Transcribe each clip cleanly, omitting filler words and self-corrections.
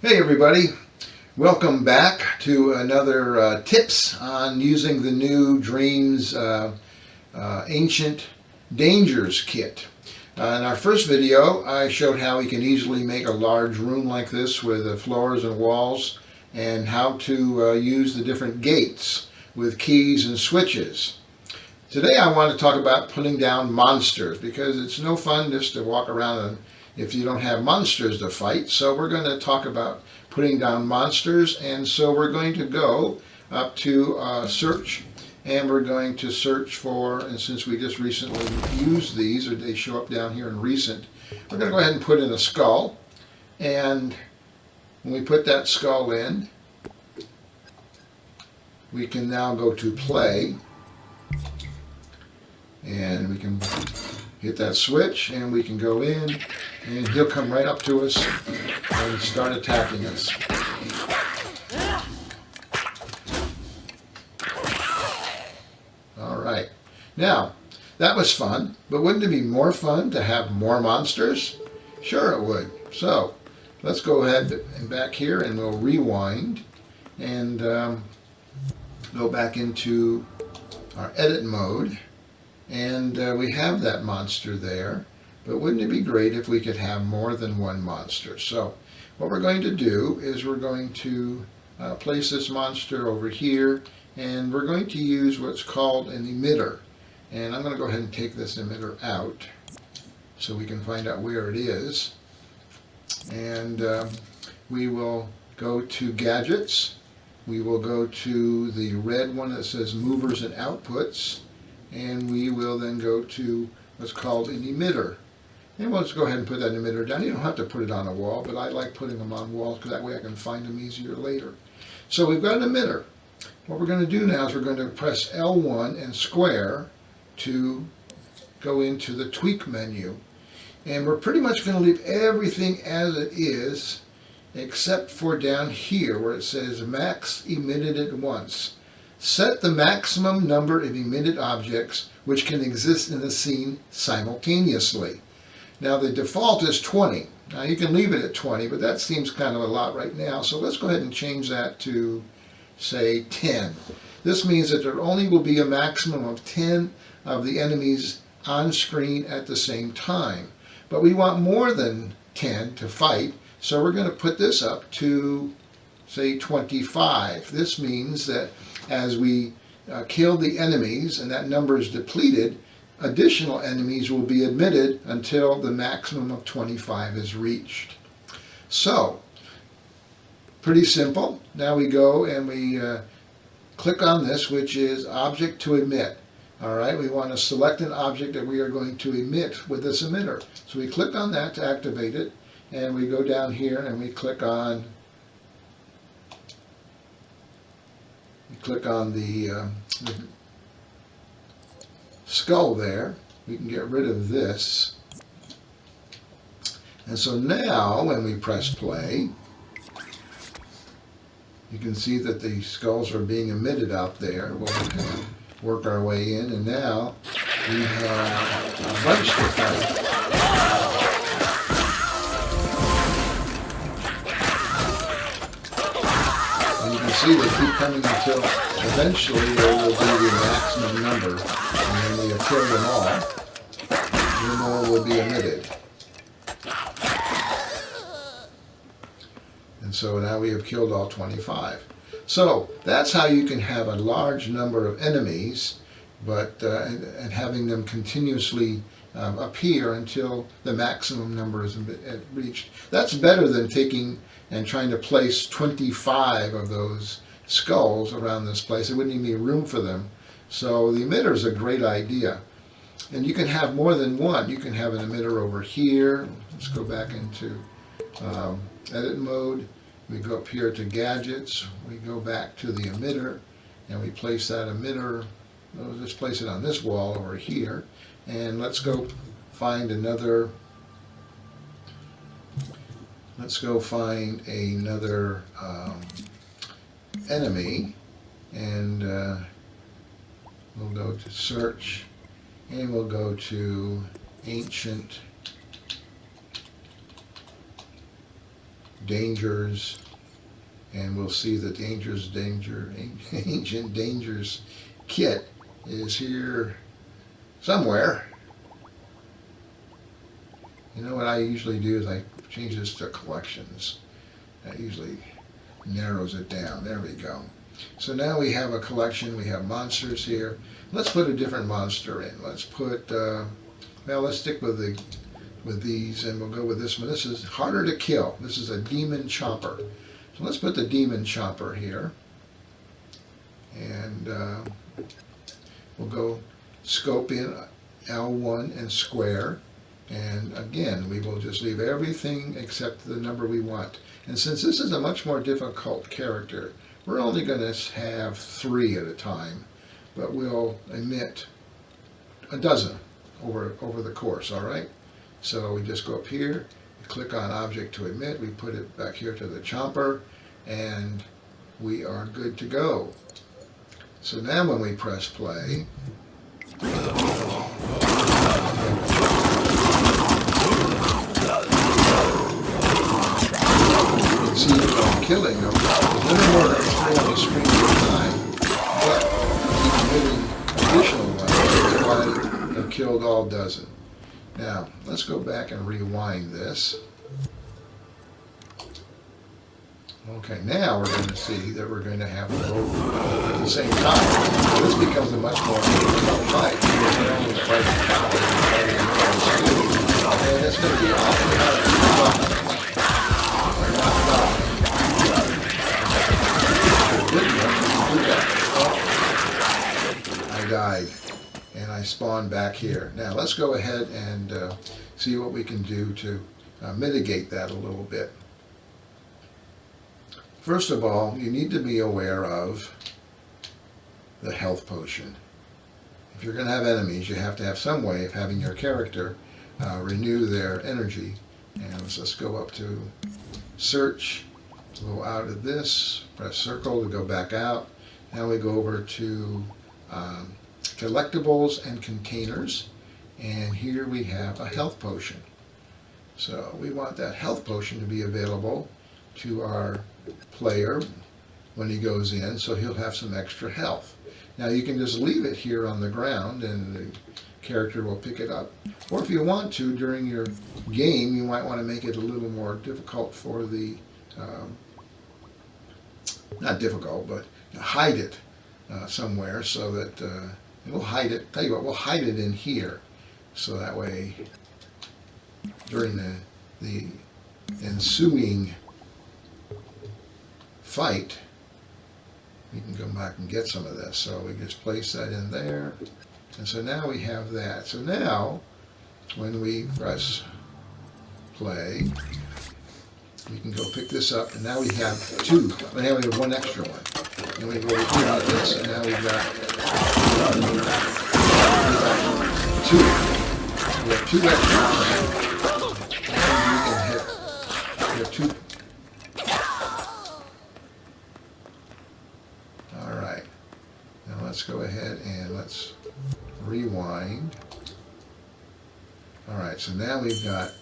Hey everybody, welcome back to another tips on using the new Dreams Ancient Dangers kit. In our first video I showed how we can easily make a large room like this with floors and walls and how to use the different gates with keys and switches. Today I want to talk about putting down monsters because it's no fun just to walk around if you don't have monsters to fight. So we're going to talk about putting down monsters, and so we're going to go up to search, and we're going to search for, and since we just recently used these, or they show up down here in recent, we're going to go ahead and put in a skull. And when we put that skull in, we can now go to play, and we can hit that switch and we can go in and he'll come right up to us and start attacking us. Alright, now that was fun, but wouldn't it be more fun to have more monsters? Sure it would. So let's go ahead and back here and we'll rewind and go back into our edit mode. And we have that monster there, but wouldn't it be great if we could have more than one monster? So what we're going to do is we're going to place this monster over here, and we're going to use what's called an emitter. And I'm going to go ahead and take this emitter out so we can find out where it is. And we will go to gadgets. We will go to the red one that says movers and outputs. And we will then go to what's called an emitter. And we'll just go ahead and put that emitter down. You don't have to put it on a wall, but I like putting them on walls because that way I can find them easier later. So we've got an emitter. What we're going to do now is we're going to press L1 and square to go into the tweak menu. And we're pretty much going to leave everything as it is except for down here where it says max emitted at once. Set the maximum number of emitted objects which can exist in the scene simultaneously. Now the default is 20. Now you can leave it at 20, but that seems kind of a lot right now. So let's go ahead and change that to, say, 10. This means that there only will be a maximum of 10 of the enemies on screen at the same time. But we want more than 10 to fight, so we're going to put this up to, say, 25. This means that as we kill the enemies and that number is depleted, additional enemies will be admitted until the maximum of 25 is reached. So, pretty simple. Now we go and we click on this, which is object to emit. All right, we want to select an object that we are going to emit with this emitter. So we click on that to activate it, and we go down here and we click on the skull there. We can get rid of this. And so now when we press play, you can see that the skulls are being emitted out there. We'll kind of work our way in, and now we have a bunch to fight. See, they keep coming until eventually there will be the maximum number, and when we have killed them all, no more will be emitted. And so now we have killed all 25. So that's how you can have a large number of enemies, but and having them continuously appear until the maximum number is reached. That's better than taking and trying to place 25 of those skulls around this place. There wouldn't even be room for them. So the emitter is a great idea. And you can have more than one. You can have an emitter over here. Let's go back into edit mode. We go up here to gadgets. We go back to the emitter, and we place that emitter. We'll just place it on this wall over here. And let's go find another. Let's go find another enemy, and we'll go to search, and we'll go to ancient dangers, and we'll see the ancient dangers kit is here somewhere. You know what I usually do is I change this to collections. That usually narrows it down. There we go. So now we have a collection. We have monsters here. Let's put a different monster in. Let's put, well, let's stick with these, and we'll go with this one. This is harder to kill. This is a demon chomper. So let's put the demon chomper here, and we'll go scope in L1 and square. And again, we will just leave everything except the number we want. And since this is a much more difficult character, we're only going to have 3 at a time, but we'll emit a dozen over the course, all right? So we just go up here, we click on Object to Emit, we put it back here to the chomper, and we are good to go. So now when we press play, see I'm killing them. There's no more on the screen at a time, but keep emitting additional ones. That's why I've killed all dozen. Now, let's go back and rewind this. Okay, now we're going to see that we're going to have them both at the same time. This becomes a much more difficult fight. And it's going to be awfully hard to I died, and I spawned back here. Now let's go ahead and see what we can do to mitigate that a little bit. First of all, you need to be aware of the health potion. If you're going to have enemies, you have to have some way of having your character renew their energy. And let's go up to search, go out of this, press circle to go back out. Now we go over to collectibles and containers, and here we have a health potion. So we want that health potion to be available to our player when he goes in, so he'll have some extra health. Now you can just leave it here on the ground and the character will pick it up. Or if you want to, during your game, you might want to make it a little more difficult for the, not difficult, but hide it somewhere so that we'll hide it. Tell you what, we'll hide it in here, so that way during the ensuing fight we can go back and get some of this. So we just place that in there, and so now we have that. So now when we press play, we can go pick this up, and now we have 2. Now we have 1 extra one. And we go here on this, and now we've got 2. We have 2 extra. And we can hit. We have 2. All right. Now let's go ahead and let's rewind. All right. So now we've got a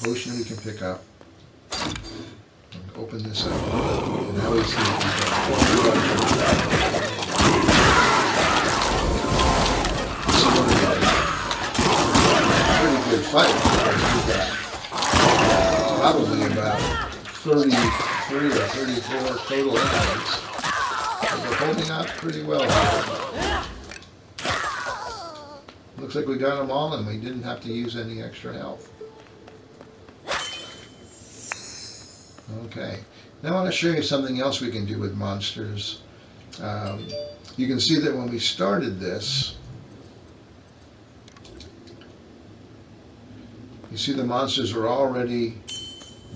potion we can pick up. Open this up, and now we see that we've got pretty good fight. We've got probably about 33 or 34 total enemies. So we're holding out pretty well here. Looks like we got them all, and we didn't have to use any extra health. Okay, now I want to show you something else we can do with monsters. You can see that when we started this, you see the monsters are already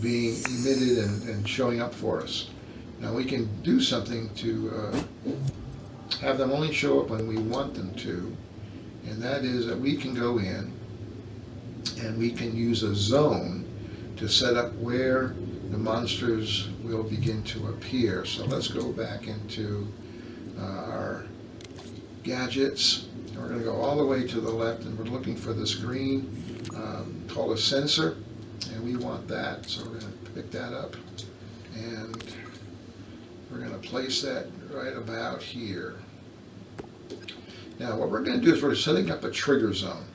being emitted and showing up for us. Now we can do something to have them only show up when we want them to, and that is that we can go in and we can use a zone to set up where the monsters will begin to appear. So let's go back into our gadgets. And we're going to go all the way to the left, and we're looking for this green called a sensor, and we want that. So we're going to pick that up, and we're going to place that right about here. Now what we're going to do is we're setting up a trigger zone.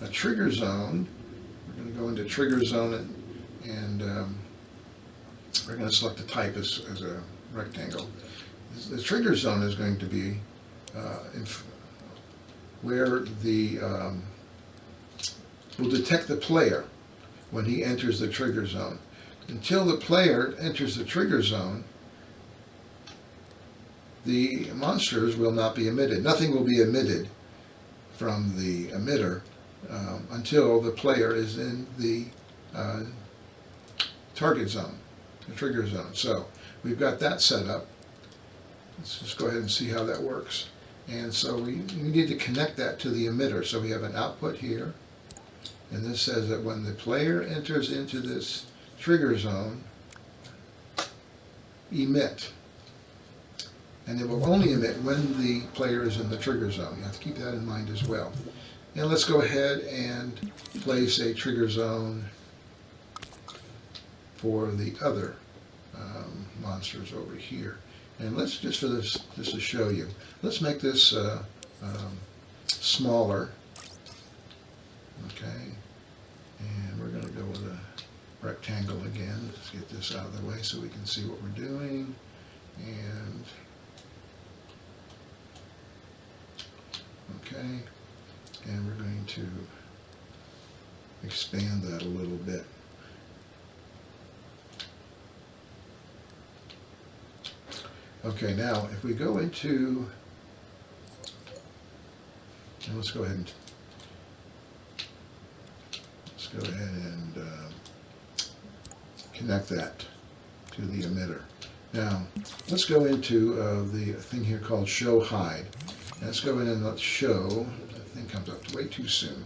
A trigger zone, we're going to go into trigger zone, and we're going to select the type as a rectangle. The trigger zone is going to be where the will detect the player when he enters the trigger zone. Until the player enters the trigger zone, the monsters will not be emitted. Nothing will be emitted from the emitter until the player is in the target zone, the trigger zone. So we've got that set up. Let's just go ahead and see how that works. And so we need to connect that to the emitter. So we have an output here, and this says that when the player enters into this trigger zone, emit. And it will only emit when the player is in the trigger zone. You have to keep that in mind as well. And let's go ahead and place a trigger zone for the other monsters over here. And let's just for this, just to show you, let's make this smaller. Okay, and we're going to go with a rectangle again. Let's get this out of the way so we can see what we're doing. And okay, and we're going to expand that a little bit. Okay, now if we go into, and let's go ahead and connect that to the emitter. Now let's go into the thing here called show hide. Let's go in and let's show. That thing comes up way too soon.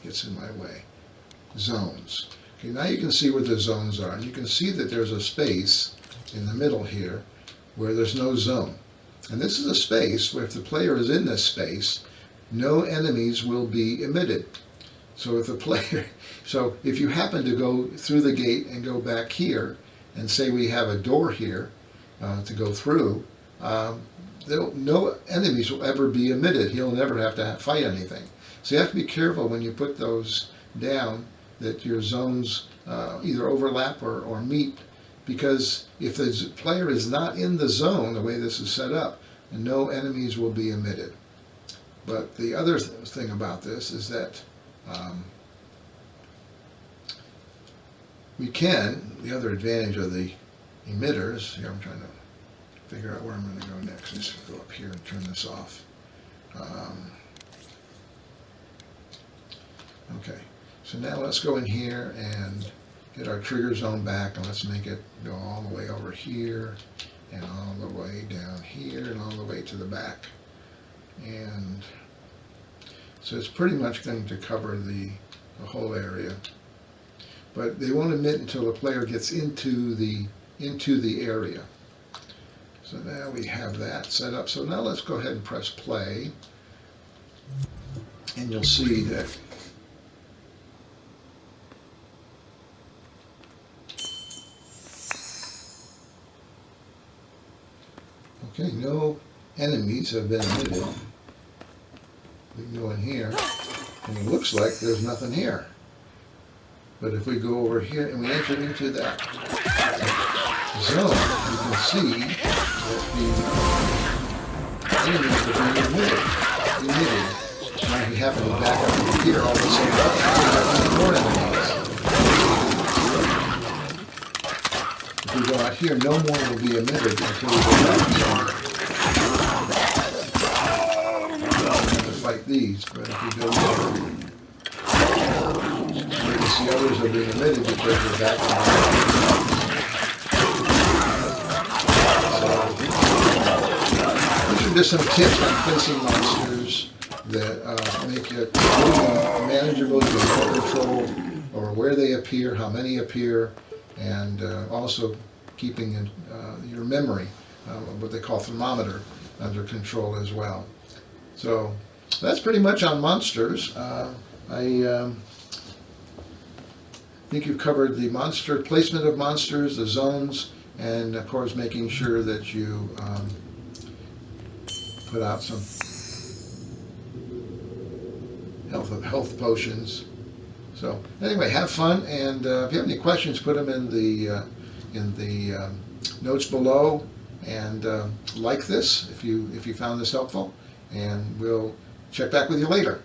Gets in my way. Zones. Okay, now you can see where the zones are, and you can see that there's a space in the middle here where there's no zone. And this is a space where if the player is in this space, no enemies will be emitted. So if the player, so if you happen to go through the gate and go back here, and say we have a door here to go through, no enemies will ever be emitted. He'll never have to fight anything. So you have to be careful when you put those down that your zones either overlap or meet, because if the player is not in the zone, the way this is set up, no enemies will be emitted. But the other thing about this is that we can, the other advantage of the emitters, here I'm trying to figure out where I'm going to go next. Let's go up here and turn this off. Okay, so now let's go in here and get our trigger zone back, and let's make it go all the way over here and all the way down here and all the way to the back. And so it's pretty much going to cover the whole area. But they won't emit until the player gets into the area. So now we have that set up. So now let's go ahead and press play, and you'll see that okay, no enemies have been emitted. We can go in here, and it looks like there's nothing here. But if we go over here and we enter into that zone, you can see that the enemies are being emitted. Now if we happen to back up over here, all of a sudden we have more enemies. If we go out here, no more will be emitted until we go back here. We have to fight these, but if we go there, you can see others are being emitted because they're back on the these are just some tips on placing monsters that make it really manageable. You can control or where they appear, how many appear, and also keeping in, your memory, what they call thermometer, under control as well. So that's pretty much on monsters. think you've covered the monster placement of monsters, the zones, and of course making sure that you put out some health potions. So anyway, have fun, and if you have any questions, put them in the notes below, and like this if you found this helpful, and we'll check back with you later.